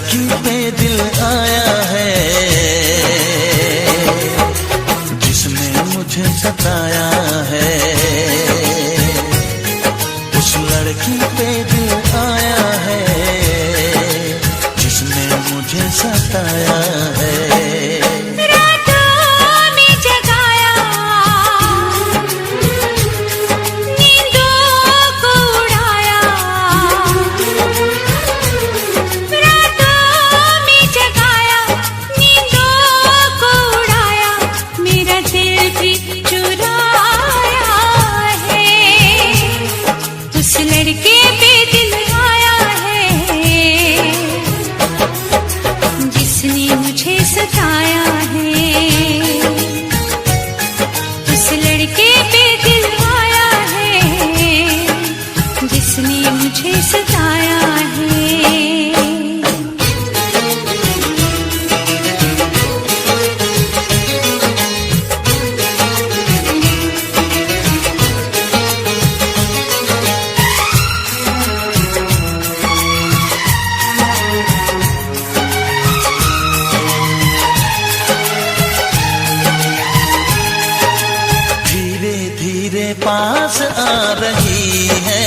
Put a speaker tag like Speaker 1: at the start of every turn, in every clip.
Speaker 1: लड़की पे दिल आया है जिसने मुझे सताया है। उस लड़की पे दिल आया है जिसने मुझे सताया है। पास आ रही है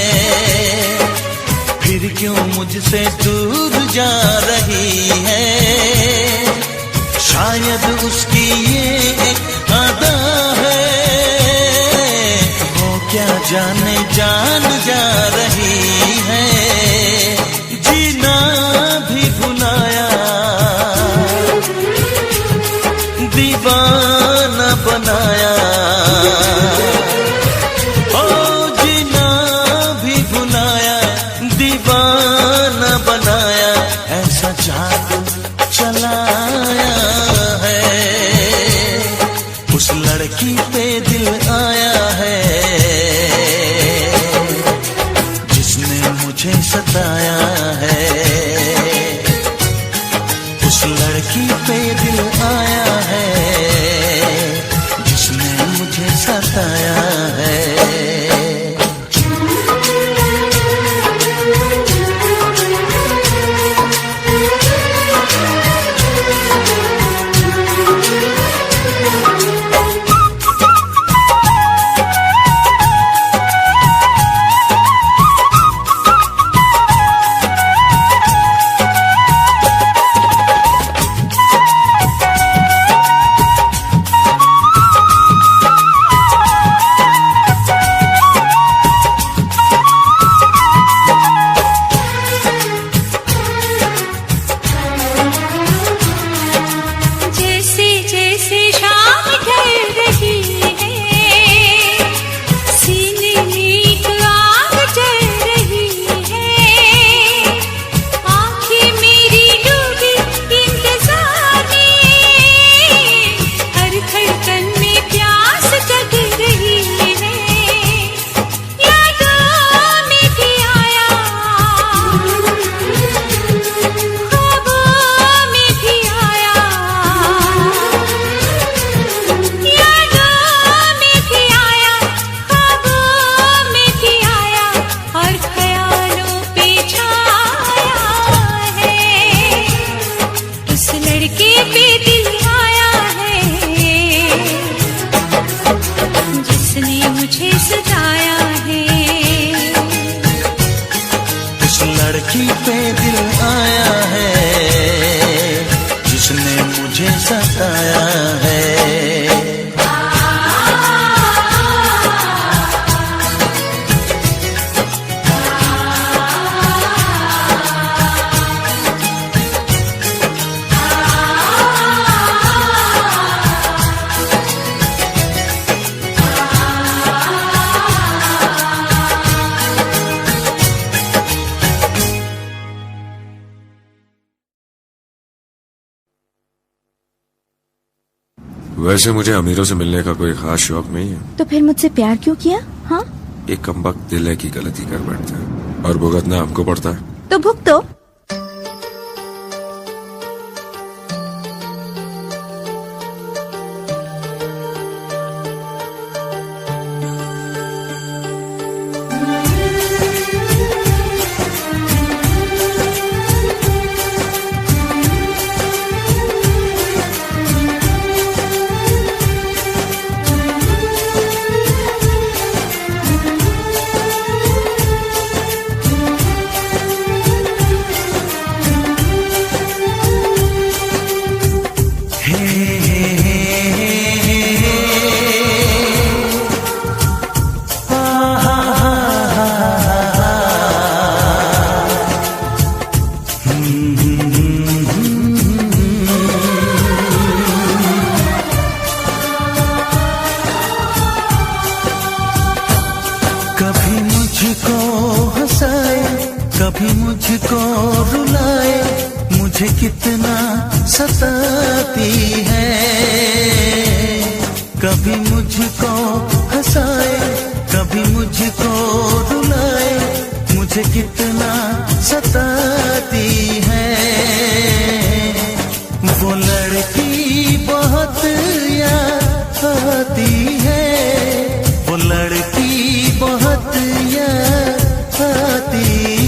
Speaker 1: फिर क्यों मुझसे दूर जा रही है। शायद उसकी ये एक अदा है वो क्या जाने जान जा रही है। जीना भी भुलाया दीवाना बनाया जादू चलाया है। उस लड़की पे दिल आया है जिसने मुझे सताया है। उस लड़की पे दिल आया है जिसने मुझे सताया है। लड़की पे दिल आया है जिसने मुझे सताया है।
Speaker 2: वैसे मुझे अमीरों से मिलने का कोई खास शौक नहीं है।
Speaker 3: तो फिर मुझसे प्यार क्यों किया? हाँ,
Speaker 2: एक कमबख्त दिल है की गलती कर बैठता है और भुगतना हमको पड़ता है।
Speaker 3: तो भुगतो।
Speaker 1: कभी मुझको रुलाए, मुझे कितना सताती है। कभी मुझको हंसाए, कभी मुझको रुलाए, मुझे कितना सताती है। वो लड़की बहुत याद आती है, वो लड़की बहुत याद आती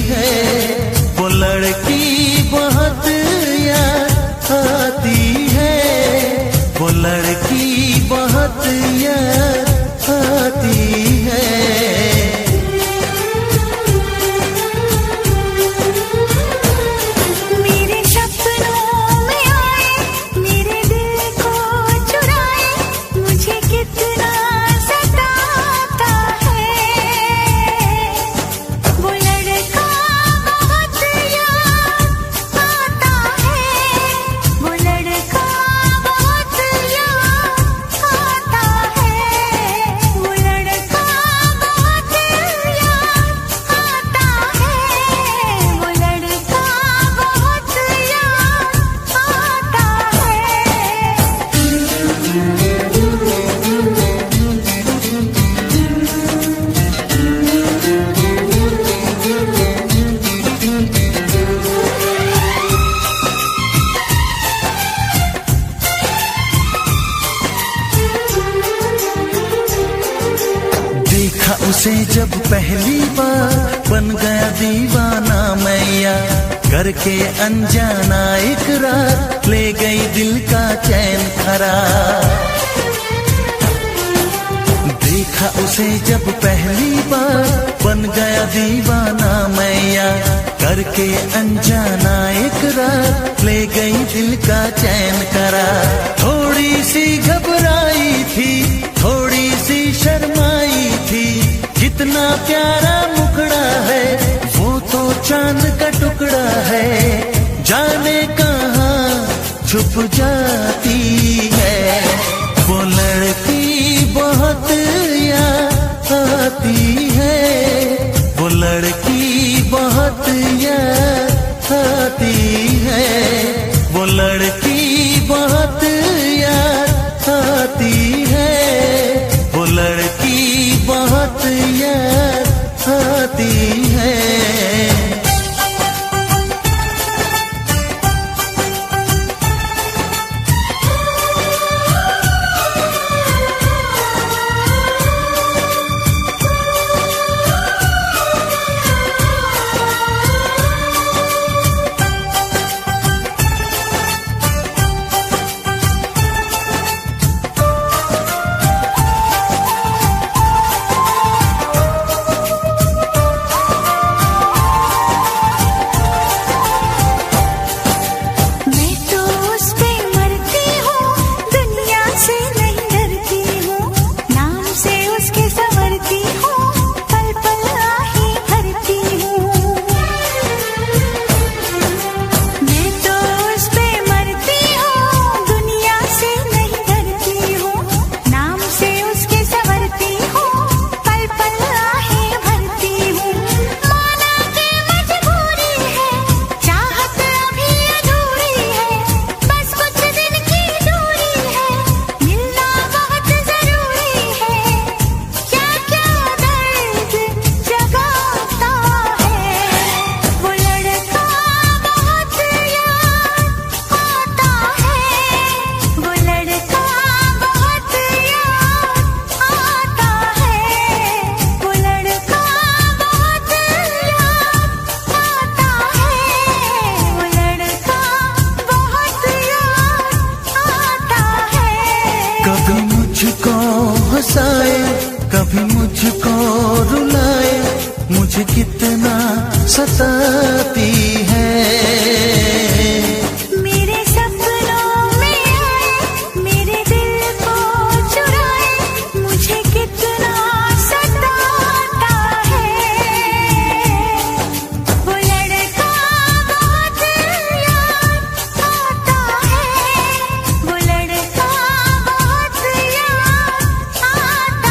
Speaker 1: है, वो लड़की बहुत याद आती है, वो लड़की बहुत याद आती है। उसे जब पहली बार बन गया दीवाना मैया, करके अनजाना इकरार ले गई दिल का चैन करार। देखा उसे जब पहली बार बन गया दीवाना मैया, करके अनजाना इकरार ले गई दिल का चैन करार। थोड़ी सी घबराई थी, थोड़ी सी शर्माई थी, कितना प्यारा मुखड़ा है, वो तो चांद का टुकड़ा है, जाने कहाँ छुप जाती है। वो लड़की बहुत याद आती है, वो लड़की बहुत याद आती है, वो लड़की बहुत याद आती है, वो लड़की बहुत याद आती है। कभी मुझको हंसाए, कभी मुझको रुलाए, मुझे कितना सताती है।
Speaker 4: मेरे सपनों में आए, मेरे दिल को चुराए, मुझे कितना सताता है। वो लड़का बहुत याद आता है, वो लड़का बहुत याद आता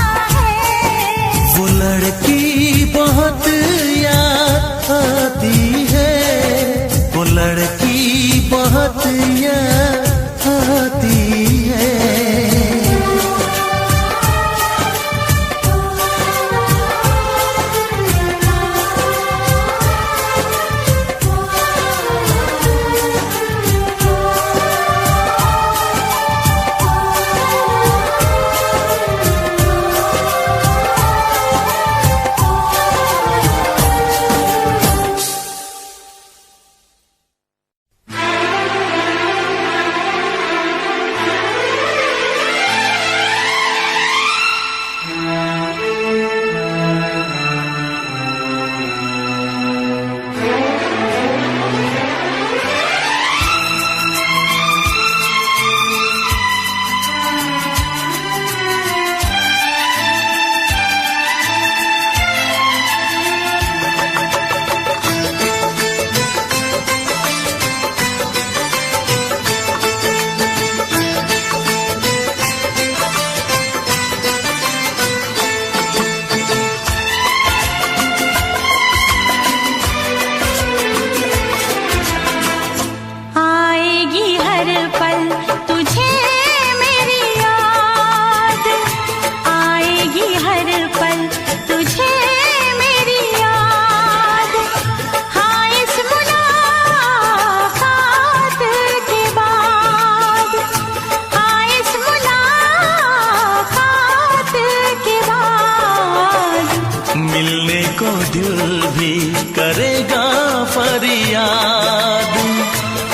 Speaker 1: दिल भी करेगा फरियाद,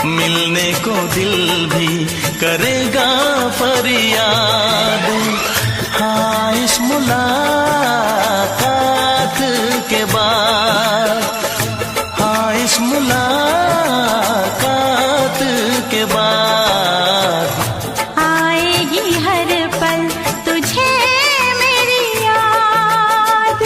Speaker 1: मिलने को दिल भी करेगा फरियाद। हाँ, इस मुलाकात के बाद, हाँ इस मुलाकात के बाद
Speaker 4: आएगी हर पल तुझे मेरी याद।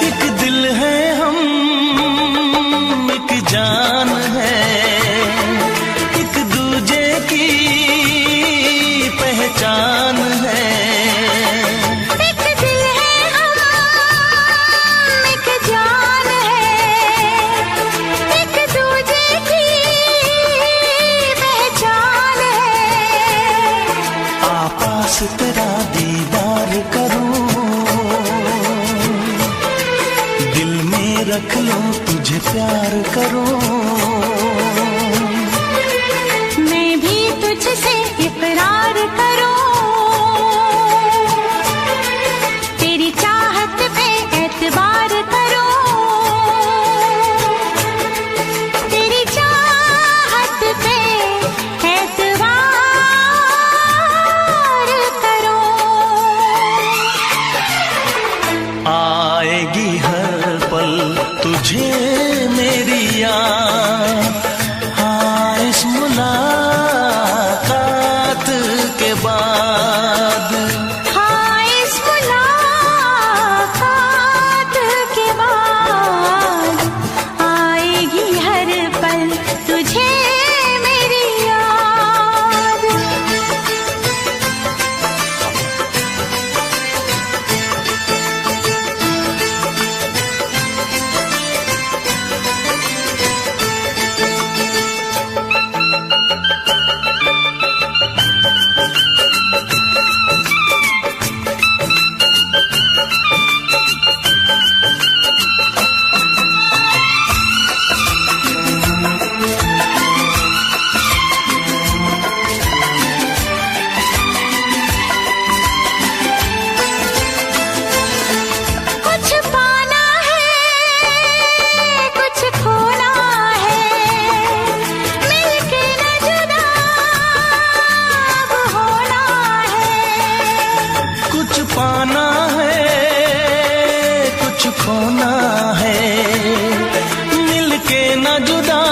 Speaker 1: एक दिल है हम, एक जान है, एक दूजे की पहचान है।
Speaker 4: एक दिल है हम, एक जान है, एक दूजे की पहचान है।
Speaker 1: आपास तेरा दीदार करूं, दिल में रख लूं तुझे प्यार करूं।
Speaker 4: मैं भी तुझसे इकरार करूं, तेरी चाहत पे एतबार करूं, तेरी चाहत पे एतबार करूं।
Speaker 1: आएगी हर पल तुझे मेरी याद, हाँ इस मुलाकात के बाद।
Speaker 4: हाँ, इस मुलाकात के बाद आएगी हर पल तुझे मेरी याद। कुछ पाना है, कुछ खोना है, मिलके न जुदा अब होना है।
Speaker 1: कुछ पाना है, कुछ खोना है, मिलके न जुदा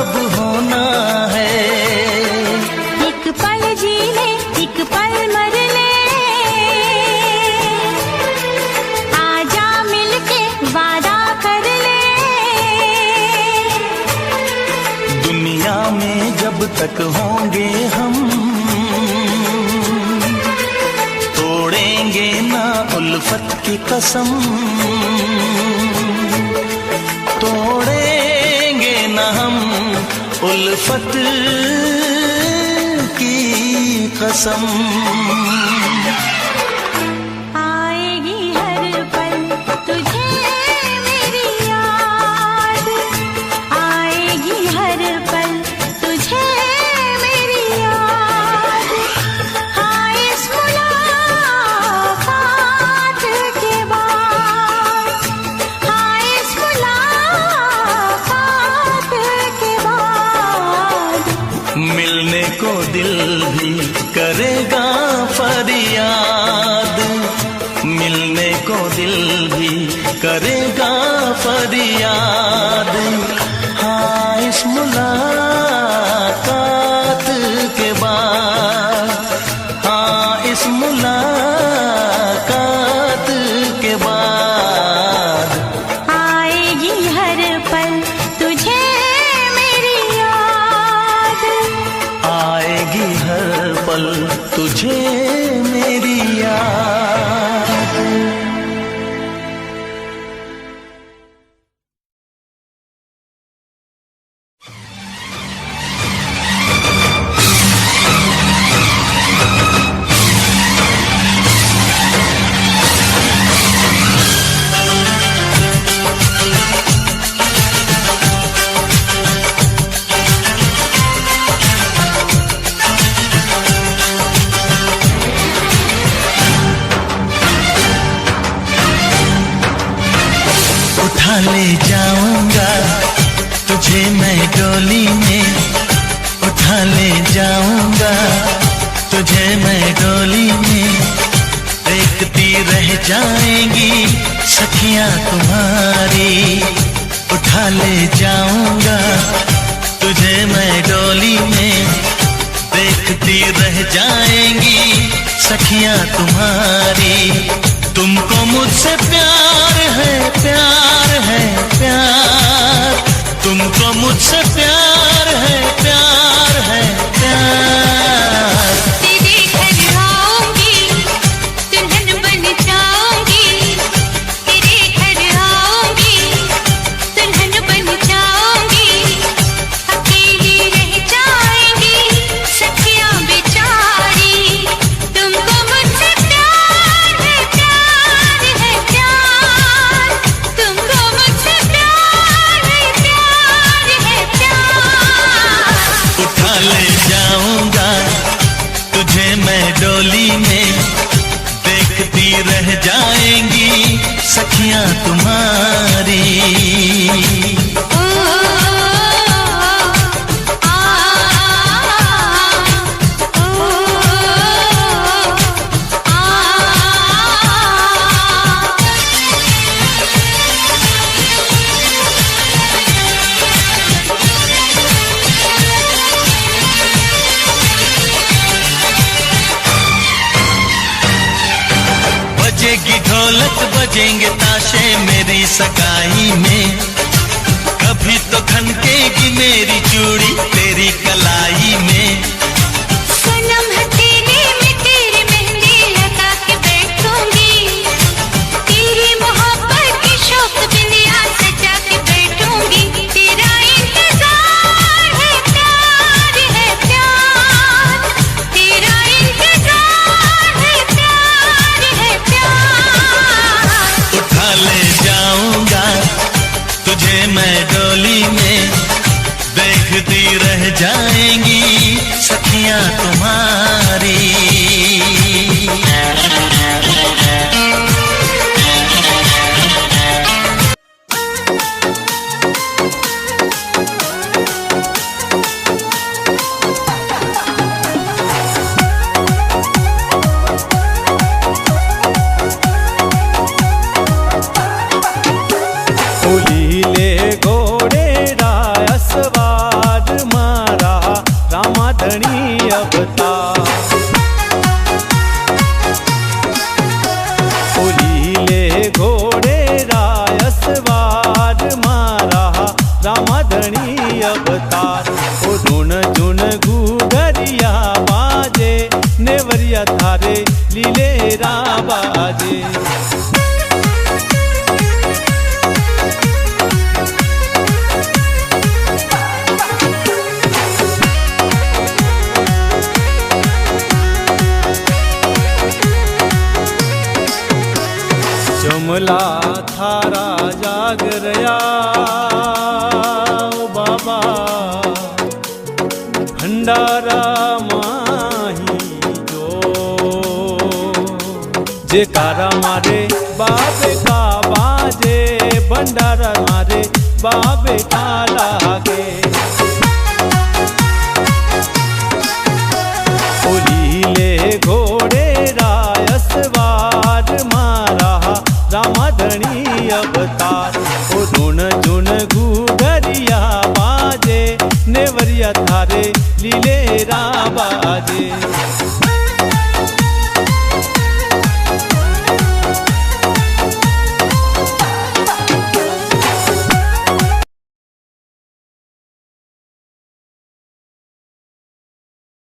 Speaker 1: अब होना है।
Speaker 4: एक पल जी ले, एक पल मर ले, आजा मिलके वादा कर ले।
Speaker 1: दुनिया में जब तक होंगे हम, तोड़ेंगे ना उल्फत की कसम, तोड़ेंगे ना हम उल्फत की कसम।
Speaker 4: आएगी हर पल तुझे मेरी याद, आएगी हर पल तुझे मेरी याद। हाँ, इस मुलाकात के बाद, हाँ इस मुलाकात के बाद
Speaker 1: मिलने को दिल भी करेगा फरियाद, मिलने को दिल भी करेगा फरियाद। हाँ इस मुलाकात के बाद, हाँ इस मुलाकात के बाद
Speaker 4: आएगी हर पल तुझे मेरी याद।
Speaker 1: आएगी हर पल तुझे मेरी याद। उठा ले जाऊंगा तुझे मैं डोली में, उठा ले जाऊंगा तुझे मैं डोली में। देखती रह जाएंगी सखियां तुम्हारी, उठा ले जाऊंगा तुझे मैं डोली में। देखती रह जाएंगी सखियां तुम्हारी। तुमको मुझसे प्यार है, प्यार है, प्यार। तुमको मुझसे प्यार है, प्यार है, प्यार।
Speaker 4: तेरे घर आऊंगी, दुल्हन बन जाऊंगी। तेरे घर आऊंगी, दुल्हन बन जाऊंगी। अकेली रह जाएंगी सखियां बेचारी। तुमको मुझसे प्यार है, प्यार है, प्यार। तुमको मुझसे प्यार है, प्यार है, प्यार।
Speaker 1: उठा ले जाऊंगा तुझे मैं डोली में। देखती रह जाएंगी सखियां तुम्हारी। बजेगी ढोलक बजेंगे ताशे मेरी सगाई में। कभी तो खनकेगी मेरी चूड़ी तेरी कलाई में।
Speaker 4: सनम हथेली में तेरी मेहंदी लगा के बैठूंगी। तेरी मोहब्बत की शौक बिंदिया सजा के बैठूंगी। तेरा इंतजार है, प्यार है, प्यार। तेरा इंतजार है, प्यार है, प्यार।
Speaker 1: उठा ले जाऊंगा तुझे मैं डोली में। देखती रह जाएंगी सखियां तुम्हारी।
Speaker 5: फुलीले घोडे रायसवार मारा रामाधणी अवतार। फुलीले घोडे रायसवार मारा रामाधणी अवतार। ओ धुन धुन घुघरिया बाजे नेवरिया थारे लीले बाजे। जमला थारा जागरया ओ बाबा भंडारा माही जो। जेकारा मारे बाबे का बाजे भंडारा मारे बाबे का लागे।